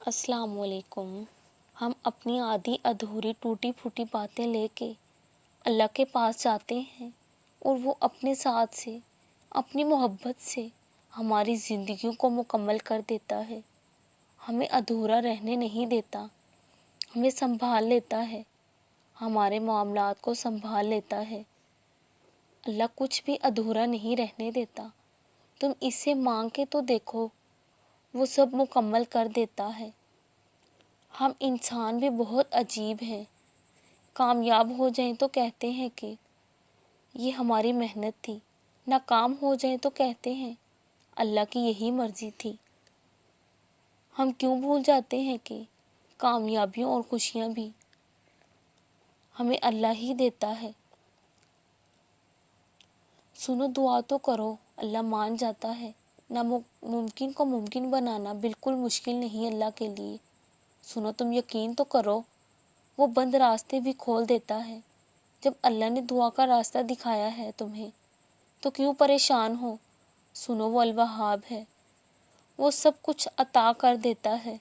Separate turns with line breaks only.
السلام علیکم۔ ہم اپنی آدھی ادھوری ٹوٹی پھوٹی باتیں لے کے اللہ کے پاس جاتے ہیں اور وہ اپنے ساتھ سے، اپنی محبت سے ہماری زندگیوں کو مکمل کر دیتا ہے، ہمیں ادھورا رہنے نہیں دیتا، ہمیں سنبھال لیتا ہے، ہمارے معاملات کو سنبھال لیتا ہے۔ اللہ کچھ بھی ادھورا نہیں رہنے دیتا۔ تم اس سے مانگ کے تو دیکھو، وہ سب مکمل کر دیتا ہے۔ ہم انسان بھی بہت عجیب ہیں، کامیاب ہو جائیں تو کہتے ہیں کہ یہ ہماری محنت تھی، ناکام ہو جائیں تو کہتے ہیں اللہ کی یہی مرضی تھی۔ ہم کیوں بھول جاتے ہیں کہ کامیابیوں اور خوشیاں بھی ہمیں اللہ ہی دیتا ہے۔ سنو، دعا تو کرو، اللہ مان جاتا ہے۔ ناممکن کو ممکن بنانا بالکل مشکل نہیں اللہ کے لیے۔ سنو، تم یقین تو کرو، وہ بند راستے بھی کھول دیتا ہے۔ جب اللہ نے دعا کا راستہ دکھایا ہے تمہیں تو کیوں پریشان ہو؟ سنو، وہ الوہاب ہے، وہ سب کچھ عطا کر دیتا ہے۔